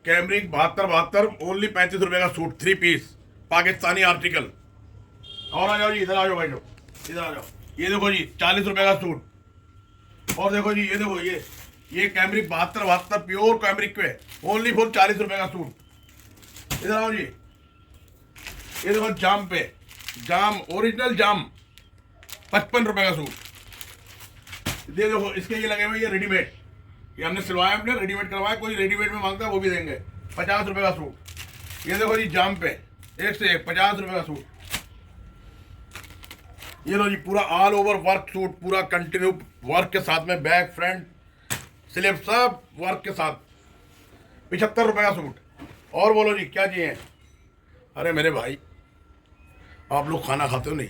Cambric 72 only 35 रुपए का suit 3 piece Pakistani article. और आ जाओ जी, इधर आ जाओ भाई लोग, इधर आ जाओ। ये देखो जी 40 रुपए का सूट। और देखो जी, ये देखो ये कैमरिक 72 प्योर कैमरिक पे ओनली फॉर 40 रुपए का सूट। इधर आओ जी, ये देखो जाम पे, जाम ओरिजिनल जाम 55 रुपए का सूट। ये देखो इसके ये लगे हुए, ये रेडीमेड, ये हमने सिलवाया, हमने रेडीमेड करवाया। कोई रेडीमेड में मांगता है वो भी देंगे। 50 रुपए का सूट। ये देखो जी जाम पे, एक से एक 50 रुपए का सूट। ये लो जी पूरा ऑल ओवर वर्क सूट, पूरा कंटिन्यू वर्क के साथ में, बैक फ्रंट स्लिप सब वर्क के साथ 75 रुपए का सूट। और बोलो जी क्या चाहिए? अरे मेरे भाई, आप लोग खाना खाते हो नहीं?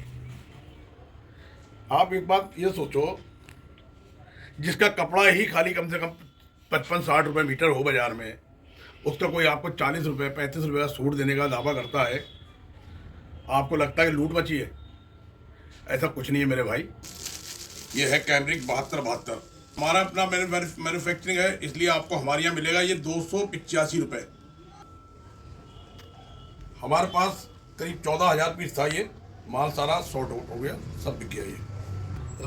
आप एक बात ये सोचो, जिसका कपड़ा ही खाली कम से कम 55-60 रुपए मीटर हो बाजार में, उसका कोई आपको 40 रुपए 35 रुपए का सूट देने का दावा करता है, आपको लगता है कि लूट मची है? ऐसा कुछ नहीं है मेरे भाई। ये है कैमरिक 72। हमारा अपना मैन्युफैक्चरिंग है, इसलिए आपको हमारे यहाँ मिलेगा ये 285 रुपये। हमारे पास करीब 14,000 पीस था, ये माल सारा सॉर्ट आउट हो गया, सब बिक गया। ये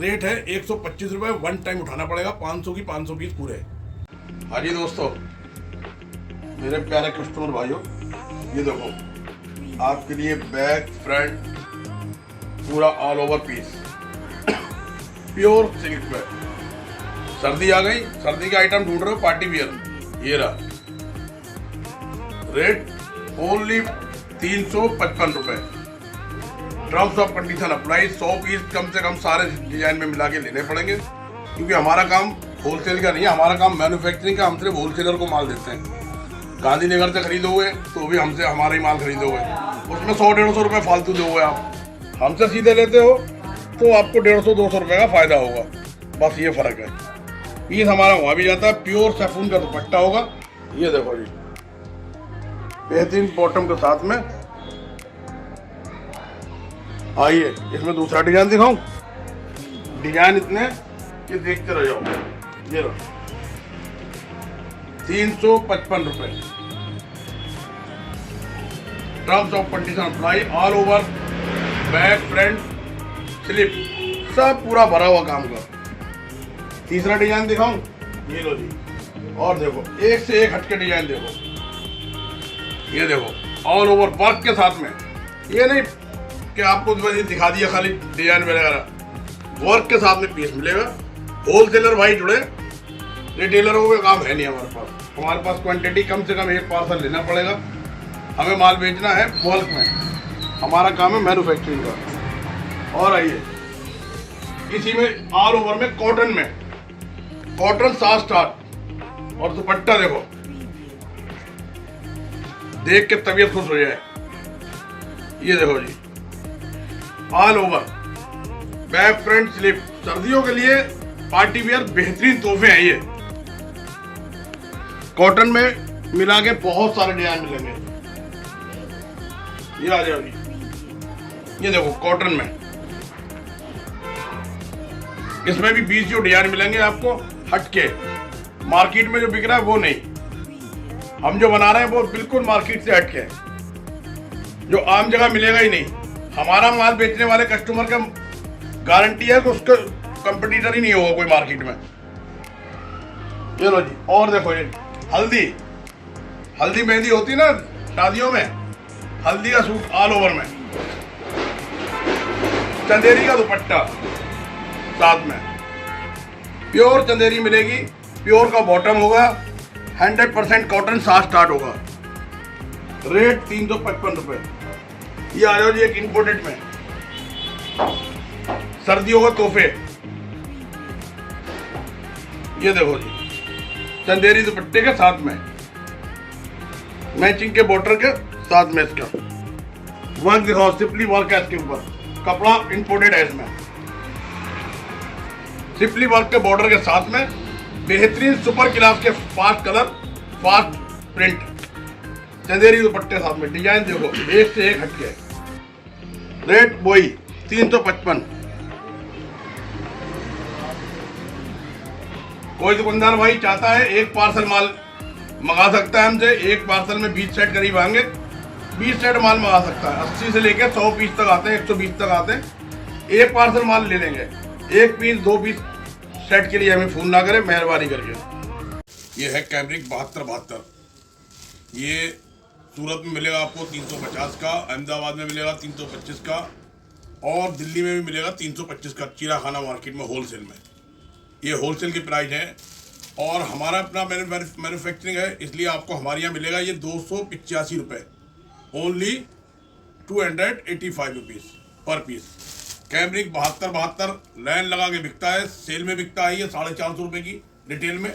रेट है 125 रुपये, वन टाइम उठाना पड़ेगा। 500 की 500 पीस पूरे। हाँ जी दोस्तों, मेरे प्यारे कस्टमर भाइयों, ये देखो आपके लिए बैक फ्रंट पूरा all over piece pure silk पे। सर्दी आ गई, सर्दी का आइटम ढूंढ रहे हो, पार्टी वियर, ये रहा। रेट ओनली 355 रुपए। Terms of condition apply. 100 piece कम से कम सारे डिजाइन में मिला के लेने पड़ेंगे, क्योंकि हमारा काम होलसेल का नहीं है, हमारा काम मैन्युफैक्चरिंग का। हम सिर्फ होलसेलर को माल देते हैं। गांधीनगर से खरीदोगे तो भी हमसे हमारा ही माल खरीदोगे, उसमें 100-150 रुपये फालतू दोगे। आप हमसे सीधे लेते हो तो आपको 150-200 रुपये का फायदा होगा, बस ये फर्क है। पीस हमारा वहाँ भी जाता है। प्योर सैफून का दुपट्टा होगा। ये देखो जी बेहतरीन बॉटम के साथ में। आइए इसमें दूसरा डिजाइन दिखाऊं। डिजाइन इतने कि देखते रह जाओ। ये लो 355 रुपए। Terms of condition apply. All over back front slip सब पूरा भरा हुआ काम का। तीसरा डिजाइन दिखाऊं। ये लो जी, और देखो एक से एक हटके डिजाइन देखो। ये देखो ऑल ओवर वर्क के साथ में। ये नहीं कि आपको दिखा दिया खाली डिजाइन वगैरह, वर्क के साथ में पीस मिलेगा। होलसेलर भाई जुड़े, रिटेलरों का काम है नहीं हमारे पास। हमारे पास क्वांटिटी कम से कम एक पार्सल लेना पड़ेगा। हमें माल बेचना है बल्क में, हमारा काम है मैन्युफैक्चरिंग का। और आइए इसी में ऑल ओवर में कॉटन में, कॉटन 7 स्टार। और दुपट्टा देखो, देख के तबीयत खुश हो जाए। ये देखो जी all over back front slip. सर्दियों के लिए पार्टी वियर बेहतरीन तोहफे हैं ये। कॉटन में मिला के बहुत सारे डिजाइन मिलेंगे। ये आ जाओ जी, ये देखो कॉटन में, इसमें भी 20 जो डिजाइन मिलेंगे आपको हटके। मार्केट में जो बिक रहा है वो नहीं, हम जो बना रहे हैं वो बिल्कुल मार्केट से हटके, जो आम जगह मिलेगा ही नहीं। हमारा माल बेचने वाले कस्टमर का गारंटी है कि उसका कंपटीटर ही नहीं होगा कोई मार्केट में। ये लो जी, और देखो ये हल्दी मेहंदी होती है ना शादियों में, हल्दी का सूट ऑल ओवर में, चंदेरी का दुपट्टा साथ में। प्योर चंदेरी मिलेगी, प्योर का बॉटम होगा, 100% कॉटन 7 स्टार्ट होगा। रेट 355 रुपए। ये आ जाओ जी एक इंपोर्टेड में, सर्दियों का तोहफे। ये देखो जी चंदेरी दुपट्टे के साथ में, मैचिंग के बॉर्डर के साथ में इसका वर्क दिखाओ। सिंपली वर्क है इसके ऊपर, कपड़ा इंपोर्टेड है इसमें। सिंपली वर्क के बॉर्डर के साथ में बेहतरीन सुपर क्लास के fast colour, fast print, Chanderi दुपट्टे साथ में। डिजाइन देखो एक से एक हटके। रेट वही 355। कोई दुकानदार भाई चाहता है एक पार्सल माल मंगा सकता है हमसे। एक पार्सल में 20 सेट करीब आएंगे, 20 सेट माल मंगा सकता है। 80 से लेकर 100 पीस तक आते हैं, 120 तक आते हैं। एक पार्सल माल ले लेंगे, 1 पीस 2 पीस सेट के लिए हमें फ़ोन ना करें मेहरबानी करके। ये है कैमरिक 7272। ये सूरत में मिलेगा आपको 350 का, अहमदाबाद में मिलेगा 325 का, और दिल्ली में भी मिलेगा 325 का, चिड़ियाखाना मार्केट में होलसेल में। ये होलसेल की प्राइस है और हमारा अपना मैन्युफैक्चरिंग है, इसलिए आपको हमारे यहाँ मिलेगा ये 285 रुपये, ओनली 285 रुपीज़ पर पीस। कैमरिक 7272 लाइन लगा के बिकता है, सेल में बिकता है ये 450 रुपये की रिटेल में।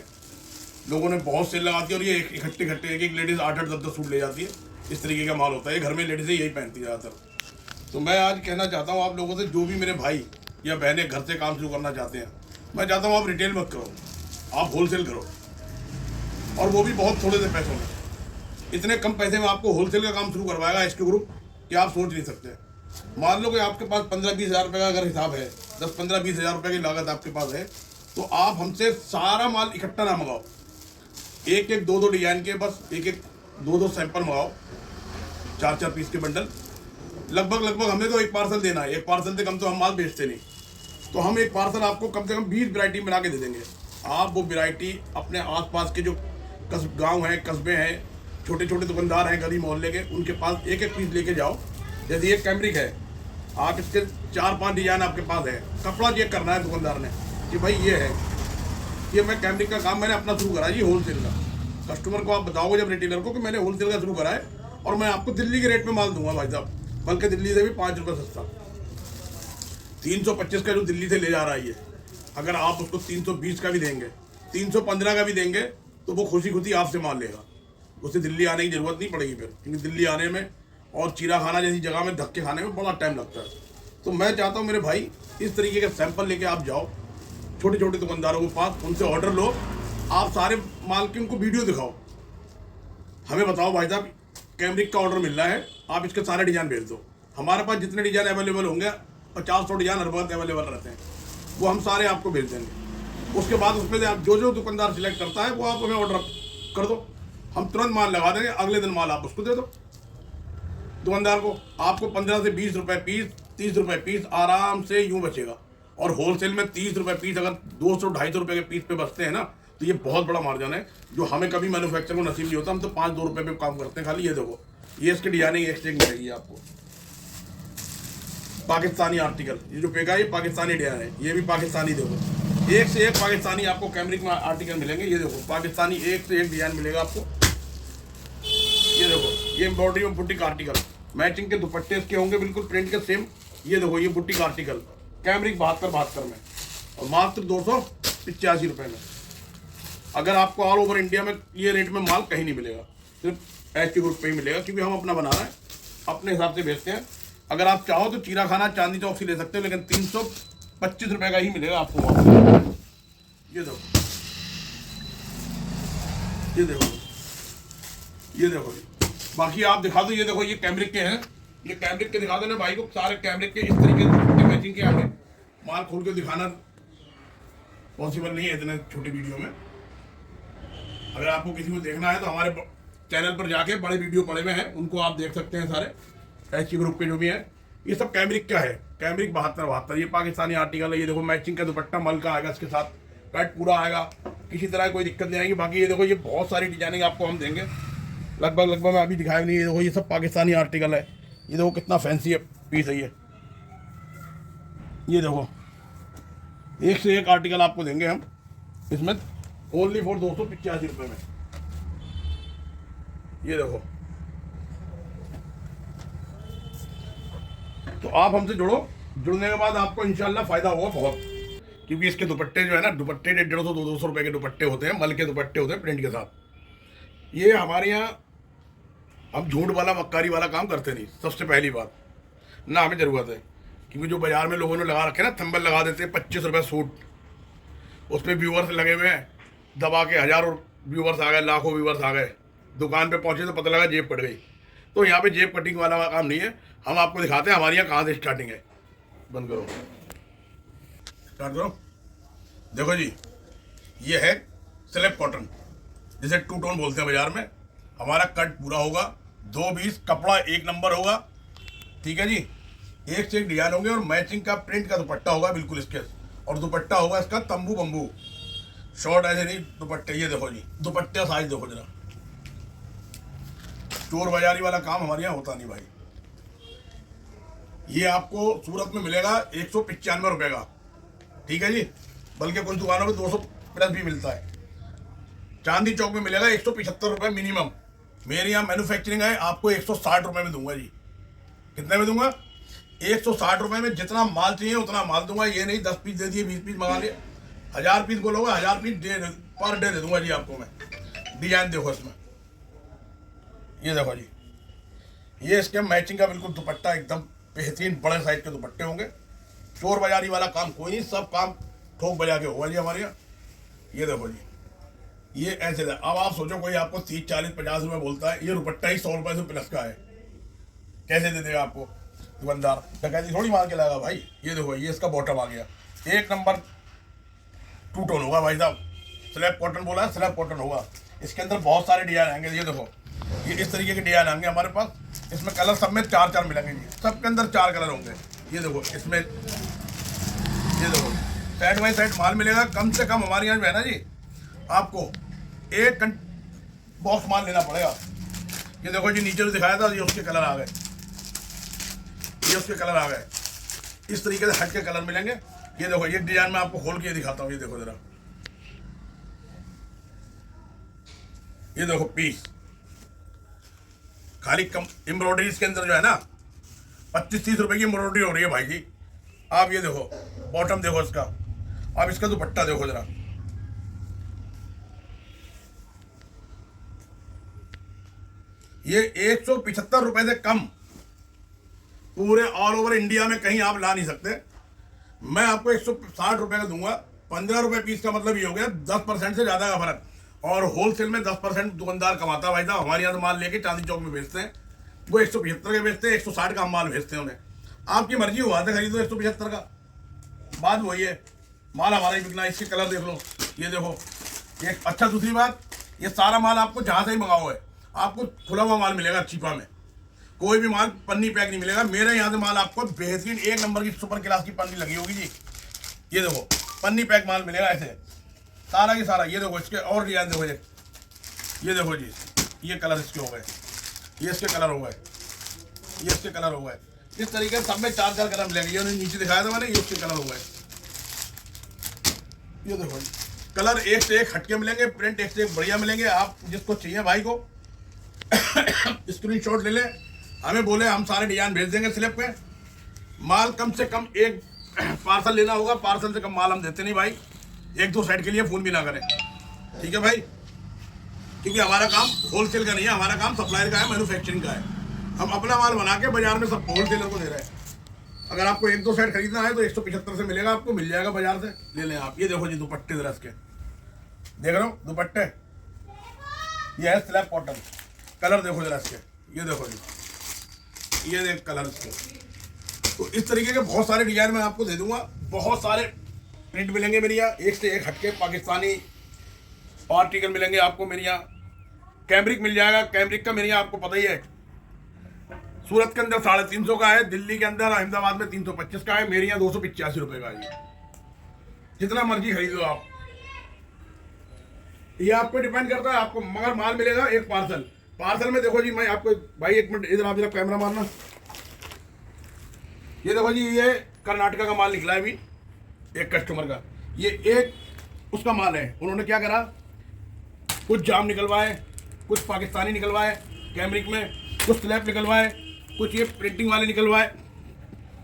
लोगों ने बहुत सेल लगाती है और ये इकट्ठे एक लेडीज़ 8-8 10-10 सूट ले जाती है। इस तरीके का माल होता है, घर में लेडीज़ें यही पहनती है ज़्यादातर। तो मैं आज कहना चाहता हूँ आप लोगों से, जो भी मेरे भाई या बहनें घर से काम शुरू करना चाहते हैं, मैं चाहता हूँ आप रिटेल मत करो, आप होलसेल करो, और वो भी बहुत थोड़े से पैसों में। इतने कम पैसे में आपको होलसेल का काम शुरू करवाएगा एसके ग्रुप कि आप सोच नहीं सकते। मान लो कि आपके पास 15-20 हज़ार रुपये का अगर हिसाब है, 10-15-20 हज़ार रुपये की लागत आपके पास है, तो आप हमसे सारा माल इकट्ठा ना मंगाओ, एक 2 डिजाइन के बस एक 2 सैंपल मंगाओ, 4 पीस के बंडल। लगभग हमें तो एक पार्सल देना है, एक पार्सल से कम तो हम माल बेचते नहीं। तो हम एक पार्सल आपको कम से कम 20 वैरायटी बना के दे देंगे। आप वो वैरायटी अपने आसपास के जो गांव हैं, कस्बे हैं, छोटे छोटे दुकानदार हैं गली मोहल्ले के, उनके पास एक पीस लेके जाओ। जैसे ये कैमरिक है, आप इसके 4-5 डिजाइन आपके पास है, कपड़ा चेक करना है दुकानदार ने कि भाई ये है। ये मैं कैमरिक का काम मैंने अपना शुरू करा, ये होलसेल का। कस्टमर को आप बताओगे जब रिटेलर को कि मैंने होलसेल का शुरू करा है और मैं आपको दिल्ली के रेट में माल दूंगा भाई साहब, बल्कि दिल्ली से भी 5 रुपये सस्ता। 325 का जो दिल्ली से ले जा रहा है ये, अगर आप उसको 320 का भी देंगे, 315 का भी देंगे, तो वो खुशी आपसे माल लेगा। उसे दिल्ली आने की ज़रूरत नहीं पड़ेगी फिर, क्योंकि दिल्ली आने में और चिड़ियाखाना जैसी जगह में धक्के खाने में बड़ा टाइम लगता है। तो मैं चाहता हूँ मेरे भाई, इस तरीके के सैंपल लेके आप जाओ छोटे छोटे दुकानदारों के पास, उनसे ऑर्डर लो, आप सारे माल की उनको वीडियो दिखाओ, हमें बताओ भाई साहब कैमरिक का ऑर्डर मिल रहा है, आप इसके सारे डिज़ाइन भेज दो। हमारे पास जितने डिज़ाइन अवेलेबल होंगे, 50-100 डिज़ाइन हर वक्त अवेलेबल रहते हैं, वो हम सारे आपको भेज देंगे। उसके बाद उसमें से आप जो दुकानदार सिलेक्ट करता है वो आप हमें ऑर्डर कर दो, हम तुरंत माल लगा देंगे, अगले दिन माल आप उसको दे दो दुकानदार को। आपको 15 से 20 रुपये पीस, 30 रुपये पीस आराम से यूँ बचेगा। और होलसेल में 30 रुपये पीस अगर 200-250 रुपये के पीस पे बचते हैं ना, तो ये बहुत बड़ा मार्जिन है, जो हमें कभी मैन्युफैक्चर को नसीब नहीं होता। हम तो 5-2 रुपये पे काम करते हैं खाली। ये देखो, ये इसकी डिजाइनिंग एक से एक मिलेगी आपको, पाकिस्तानी आर्टिकल। ये जो पेगा, ये पाकिस्तानी डिजाइन है, ये भी पाकिस्तानी। देखो एक से एक पाकिस्तानी आपको कैमरिक में आर्टिकल मिलेंगे। ये देखो पाकिस्तानी एक से एक डिजाइन मिलेगा आपको। ये देखो, ये एम्ब्रॉयडरी में बुटीक आर्टिकल, मैचिंग के दुपट्टे इसके होंगे बिल्कुल प्रिंट के सेम। ये देखो, ये बुटीक आर्टिकल कैमरिक 7272 में, और मात्र 285 रुपये में। अगर आपको ऑल ओवर इंडिया में ये रेट में माल कहीं नहीं मिलेगा, सिर्फ एचके ग्रुप पे ही मिलेगा, क्योंकि हम अपना बना रहे हैं, अपने हिसाब से बेचते हैं। अगर आप चाहो तो चिड़ियाखाना चांदनी चौक से ले सकते हो, लेकिन 325 रुपये का ही मिलेगा आपको वहाँ। ये देखो, ये देखो, ये देखो, बाकी आप दिखा दो। ये देखो, ये कैमरिक के हैं, ये कैमरिक के दिखा दो ना भाई को, सारे कैमरिक के इस तरीके से मैचिंग के। आगे माल खोल के दिखाना पॉसिबल नहीं है इतने छोटी वीडियो में। अगर आपको किसी को देखना है तो हमारे चैनल पर जाके बड़े वीडियो पड़े हुए हैं, उनको आप देख सकते हैं सारे, एचके ग्रुप के जो भी है। ये सब कैमरिक का है, कैमरिक 7272। ये पाकिस्तानी आर्टिकल है। ये देखो, मैचिंग का दुपट्टा मल का आएगा, इसके साथ पैट पूरा आएगा, किसी तरह कोई दिक्कत नहीं आएगी। बाकी ये देखो, ये बहुत सारी डिजाइनिंग आपको हम देंगे, लगभग मैं अभी दिखाया नहीं। ये देखो, ये सब पाकिस्तानी आर्टिकल है। ये देखो कितना फैंसी है पीस है ये देखो, एक से एक आर्टिकल आपको देंगे हम इसमें, ओनली फॉर 285 रुपये में। ये देखो, तो आप हमसे जुड़ो, जुड़ने के बाद आपको इंशाल्लाह फ़ायदा होगा बहुत, क्योंकि इसके दुपट्टे जो है ना, दुपट्टे 150-200 रुपये के दुपट्टे होते हैं, मल के दुपट्टे होते हैं प्रिंट के साथ। ये हमारे यहाँ हम झूठ वाला मक्कारी वाला काम करते नहीं, सबसे पहली बात ना हमें ज़रूरत है। क्योंकि जो बाज़ार में लोगों ने लगा रखे ना, थंबल लगा देते हैं 25 रुपये सूट, उस पर व्यूवर्स लगे हुए हैं, दबा के हज़ारों व्यूवर्स आ गए, लाखों व्यूवर्स आ गए, दुकान पे पहुंचे तो पता लगा जेब कट गई। तो यहाँ पे जेब कटिंग वाला काम नहीं है, हम आपको दिखाते हैं हमारे यहाँ कहाँ से स्टार्टिंग है। बंद करो, स्टार्ट करो। देखो जी, ये है स्लैब कॉटन, जिसे टू टोन बोलते हैं बाजार में। हमारा कट पूरा होगा, 2 20, कपड़ा 1 नंबर होगा, ठीक है जी। एक से एक डिजाइन होंगे और मैचिंग का प्रिंट का दुपट्टा होगा बिल्कुल इसके, और दुपट्टा होगा इसका तंबू बम्बू, शॉर्ट ऐसे नहीं दुपट्टे। ये देखो जी दुपट्टे साइज देखो जरा, चोर बाजारी वाला काम हमारे यहाँ होता नहीं भाई। ये आपको सूरत में मिलेगा 195 रुपये का, ठीक है जी, बल्कि कुछ दुकानों में 200 प्लस भी मिलता है। चांदी चौक में मिलेगा 175 रुपये मिनिमम। मेरे यहाँ मैन्युफैक्चरिंग है, आपको 160 रुपये में दूंगा जी। कितने में दूंगा? 160 रुपये में जितना माल चाहिए उतना माल दूंगा। ये नहीं 10 पीस दे दिए, 20 पीस मंगा लिए, 1000 पीस बोलोगे 1000 पीस पर डे दे दूंगा जी आपको मैं। डिजाइन देखो इसमें, ये देखो जी, ये इसके मैचिंग का बिल्कुल दुपट्टा एकदम बेहतरीन बड़े साइज के दुपट्टे होंगे। चोर बाजारी वाला काम कोई नहीं, सब काम ठोक बजा के होगा जी हमारे यहाँ। ये देखो जी, ये ऐसे अब आप सोचो कोई आपको 30 40 50 रुपये बोलता है, ये दुपट्टा ही 100 रुपये से प्लस का है, कैसे दे देगा आपको दुकानदार? डकैती थोड़ी मार के लगा भाई। ये देखो ये इसका बॉटम आ गया, 1 नंबर टू टोन होगा भाई साहब। स्लैब कॉटन बोला है, स्लैब कॉटन होगा। इसके अंदर बहुत सारे डिजाइन आएंगे। ये देखो ये इस तरीके के डिजाइन आएंगे हमारे पास। इसमें कलर सब में 4 मिलेंगे जी, सबके अंदर 4 कलर होंगे। ये देखो इसमें, ये देखो साइड बाई साइड माल मिलेगा। कम से कम हमारे यहाँ जो है ना जी, आपको 1 बॉक्स माल लेना पड़ेगा। ये देखो जी नीचे जो दिखाया था, ये उसके कलर आ गए, ये उसके कलर आ गए। इस तरीके से हट के कलर मिलेंगे। ये देखो ये डिजाइन मैं आपको खोल के दिखाता हूँ। ये देखो जरा, ये देखो पीस खाली कम एम्ब्रॉयडरी इसके अंदर जो है ना 25-30 रुपए की एम्ब्रॉयडरी हो रही है भाई जी। आप ये देखो बॉटम देखो इसका, आप इसका दुपट्टा देखो जरा, ये 175 रुपए से कम पूरे ऑल ओवर इंडिया में कहीं आप ला नहीं सकते। मैं आपको 160 रुपए का दूंगा। 15 रुपए पीस का मतलब ये हो गया 10% से ज्यादा का फर्क। और होलसेल में 10% दुकानदार कमाता है भाई साहब। हमारे यहाँ से माल लेके चांदी चौक में बेचते हैं, वो 175 के बेचते हैं, 160 का हम माल भेजते हैं उन्हें। आपकी मर्जी हुआ था खरीदो 175 का, बात वही है, माल हमारा ही बिकना। इसके कलर देख लो, ये देखो ये अच्छा। दूसरी बात, ये सारा माल आपको जहाँ से ही मंगाओ है, आपको खुला हुआ माल मिलेगा चीपा में। कोई भी माल पन्नी पैक नहीं मिलेगा। मेरे यहाँ से माल आपको बेहतरीन 1 नंबर की सुपर क्लास की पन्नी लगी होगी जी। ये देखो पन्नी पैक माल मिलेगा ऐसे सारा की सारा। ये देखो इसके और डिजाइन देखो, ये देखो जी, ये कलर इसके हो गए, ये इसके कलर हो गए, ये इसके कलर हो गए। इस तरीके से सब में 4 कलर मिलेंगे। ये नीचे दिखाया था मैंने, ये उसके कलर हो गए। ये देखो जी, कलर एक से एक हटके मिलेंगे, प्रिंट एक से एक बढ़िया मिलेंगे। आप जिसको चाहिए भाई को स्क्रीनशॉट ले ले, हमें बोले, हम सारे डिजाइन भेज देंगे स्लिप पे। माल कम से कम 1 पार्सल लेना होगा, पार्सल से कम माल हम देते नहीं भाई। 1-2 सेट के लिए फोन भी ना करें, ठीक है भाई, क्योंकि हमारा काम होलसेल का नहीं है, हमारा काम सप्लायर का है, मैन्युफैक्चरिंग का है। हम अपना माल बना के बाजार में सब होलसेलर को दे रहे हैं। अगर आपको 1-2 सेट खरीदना है तो 175 से मिलेगा, आपको मिल जाएगा बाजार से, ले लें आप। ये देखो जी दुपट्टे जरा इसके देख रहे हो, दुपट्टे ये है स्लैब कॉटन। कलर देखो जरा इसके, ये देखो जी, ये देख कलर इसके। तो इस तरीके के बहुत सारे डिजाइन मैं आपको दे दूंगा। बहुत सारे प्रिंट मिलेंगे मेरे यहाँ, एक से एक हटके पाकिस्तानी आर्टिकल मिलेंगे आपको मेरे यहाँ। कैमरिक मिल जाएगा, कैमरिक का मेरे यहाँ आपको पता ही है, सूरत के अंदर 350 का है, दिल्ली के अंदर अहमदाबाद में 325 का है, मेरे यहाँ 285 रुपये का है। जितना मर्जी खरीद लो आप, ये आप पे डिपेंड करता है आपको, मगर माल मिलेगा एक पार्सल में। देखो जी मैं आपको भाई 1 मिनट इधर आप जरा कैमरा मारना। ये देखो जी, ये कर्नाटका का माल निकला है अभी एक कस्टमर का। ये एक उसका माल है, उन्होंने क्या करा, कुछ जाम निकलवाए, कुछ पाकिस्तानी निकलवाए कैमरिक में, कुछ स्लैब निकलवाए, कुछ ये प्रिंटिंग वाले निकलवाए,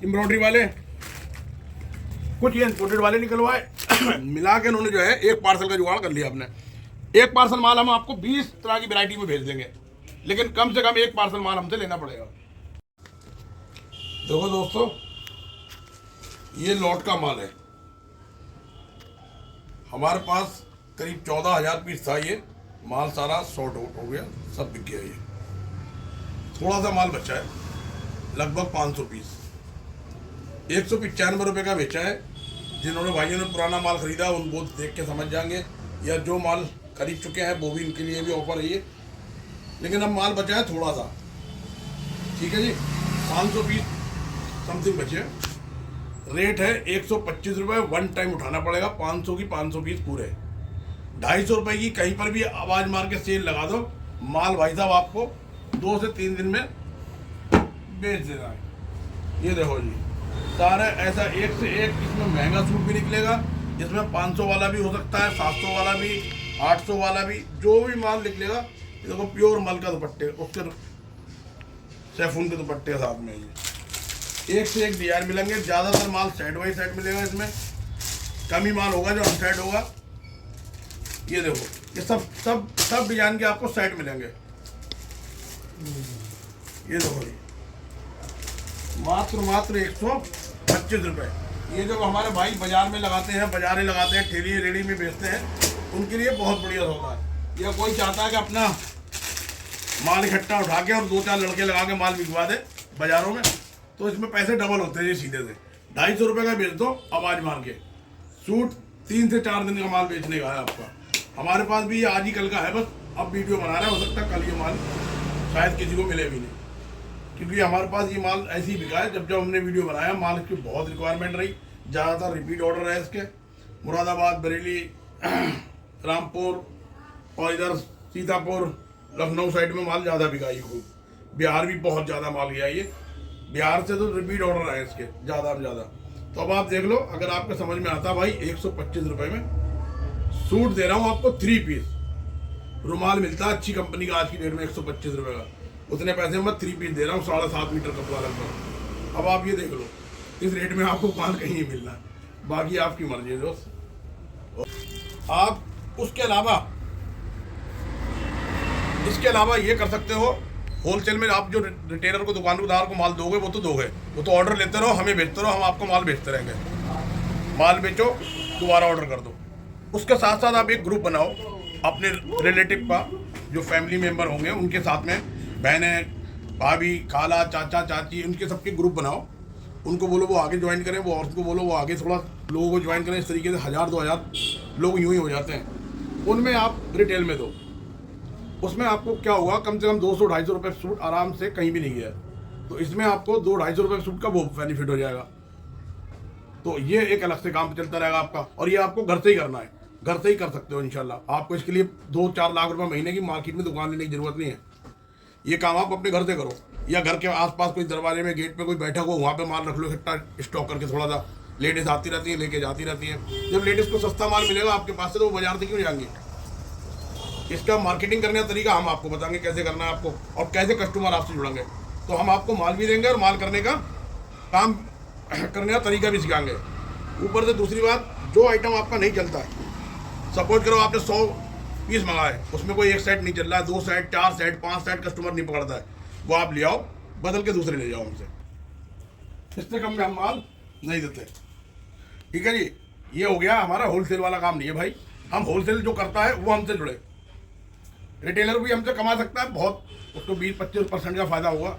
एम्ब्रॉयडरी वाले, कुछ ये इंपोर्टेड वाले निकलवाए। मिला के उन्होंने जो है एक पार्सल का जुगाड़ कर लिया अपने। एक पार्सल माल हम आपको 20 तरह की वैरायटी में भेज देंगे, लेकिन कम से कम एक पार्सल माल हमसे लेना पड़ेगा। देखो दोस्तों, ये लॉट का माल है हमारे पास, करीब 14,000 पीस था। ये माल सारा शॉर्ट आउट हो गया, सब बिक गया। ये थोड़ा सा माल बचा है, लगभग 500 पीस, 195 रुपये का बेचा है। जिन्होंने भाइयों ने पुराना माल खरीदा उन वो देख के समझ जाएंगे, या जो माल खरीद चुके हैं, वो भी इनके लिए भी ऑफर है ये। लेकिन अब माल बचा है थोड़ा सा, ठीक है जी। 500 पीस समथिंग बचे हैं। रेट है 125 रुपये, वन टाइम उठाना पड़ेगा। 500 की 500 पीस पूरे। 250 रुपये की कहीं पर भी आवाज़ मार के सेल लगा दो, माल भाई साहब आपको 2 से 3 दिन में बेच देना है। ये देखो जी, सारा ऐसा एक से एक इसमें महंगा सूट भी निकलेगा, इसमें 500 वाला भी हो सकता है, 700 वाला भी, 800 वाला भी, जो भी माल निकलेगा। ये देखो प्योर मल का दुपट्टे, उसके सैफून के दुपट्टे साथ में ये एक से एक डिजाइन मिलेंगे। ज़्यादातर माल सेट बाई सेट मिलेगा, इसमें कम ही माल होगा जो अनसेट होगा। ये देखो, ये सब डिजाइन के आपको सेट मिलेंगे। ये देखो जी, मात्र 125 रुपये। ये जो हमारे भाई बाजार में लगाते हैं, बाजारें लगाते हैं, ठेली रेडी में बेचते हैं, उनके लिए बहुत बढ़िया होता है। या कोई चाहता है कि अपना माल इकट्ठा उठा के और 2-4 लड़के लगा के माल बिकवा दे बाजारों में, तो इसमें पैसे डबल होते हैं ये सीधे से। 250 रुपये का बेच दो आवाज़ मार के। सूट 3 से 4 दिन का माल बेचने का है आपका। हमारे पास भी ये आज ही कल का है, बस अब वीडियो बना रहा है, हो सकता है कल ये माल शायद किसी को मिले भी नहीं, क्योंकि हमारे पास ये माल ऐसे ही बिका है। जब हमने वीडियो बनाया, माल की बहुत रिक्वायरमेंट रही, ज़्यादातर रिपीट ऑर्डर है इसके। मुरादाबाद, बरेली, रामपुर और इधर सीतापुर, लखनऊ साइड में माल ज़्यादा बिका। ये खूब बिहार भी बहुत ज़्यादा माल गया ये, बिहार से तो रिपीट ऑर्डर है इसके ज़्यादा से ज़्यादा। तो अब आप देख लो, अगर आपके समझ में आता भाई 125 रुपये में सूट दे रहा हूँ आपको 3 पीस। रुमाल मिलता है अच्छी कंपनी का आज की डेट में 125 रुपये का, उतने पैसे में 3 पीस दे रहा हूँ, 7.5 मीटर कपड़ा लगभग। अब आप ये देख लो, इस रेट में आपको माल कहीं नहीं मिलना है, बाकी आपकी मर्जी है दोस्त। आप उसके अलावा इसके अलावा ये कर सकते हो, होलसेल में आप जो रिटेलर को, दुकानदार को माल दोगे वो तो दोगे, वो तो ऑर्डर लेते रहो, हमें बेचते रहो, हम आपको माल बेचते रहेंगे। माल बेचो, दोबारा ऑर्डर कर दो। उसके साथ साथ आप एक ग्रुप बनाओ अपने रिलेटिव का, जो फैमिली मेम्बर होंगे उनके साथ में, बहनें, भाभी, खाला, चाचा, चाची, उनके सबके ग्रुप बनाओ। उनको बोलो वो आगे ज्वाइन करें, वो औरत को बोलो वो आगे थोड़ा लोगों को ज्वाइन करें। इस तरीके से 1000-2000 लोग यूँ ही हो जाते हैं। उनमें आप रिटेल में दो, उसमें आपको क्या होगा, कम से कम 200-250 रुपये सूट आराम से कहीं भी नहीं गया, तो इसमें आपको 200-250 रुपये सूट का वो बेनिफिट हो जाएगा। तो ये एक अलग से काम चलता रहेगा आपका, और ये आपको घर से ही करना है, घर से ही कर सकते हो इंशाल्लाह। आपको इसके लिए 2-4 लाख रुपये महीने की मार्केट में दुकान लेने की जरूरत नहीं है। ये काम आप अपने घर से करो, या घर के आसपास कोई दरवाजे में, गेट पे कोई बैठा हो, वहाँ पे माल रख लो इकट्ठा स्टॉक करके। थोड़ा सा लेडीज़ आती रहती हैं, लेके जाती रहती हैं। जब लेडीज़ को सस्ता माल मिलेगा आपके पास से, तो वो बाजार से क्यों जाएंगे। इसका मार्केटिंग करने का तरीका हम आपको बताएंगे कैसे करना है आपको, और कैसे कस्टमर आपसे जुड़ेंगे। तो हम आपको माल भी देंगे और माल करने का काम करने का तरीका भी सिखाएंगे। ऊपर से दूसरी बात, जो आइटम आपका नहीं चलता है, सपोज करो आपने 100 पीस मंगाए, उसमें कोई एक सेट नहीं चल रहा है, 2 सेट, 4 सेट, 5 सेट कस्टमर नहीं पकड़ता है, वो आप ले आओ, बदल के दूसरे ले जाओ हमसे। इससे कम में हम माल नहीं देते, ठीक है जी। ये हो गया हमारा होलसेल वाला काम। नहीं है भाई, हम होलसेल जो करता है वो हमसे जुड़े। रिटेलर भी हमसे कमा सकता है बहुत, उसको 20-25% का फायदा होगा।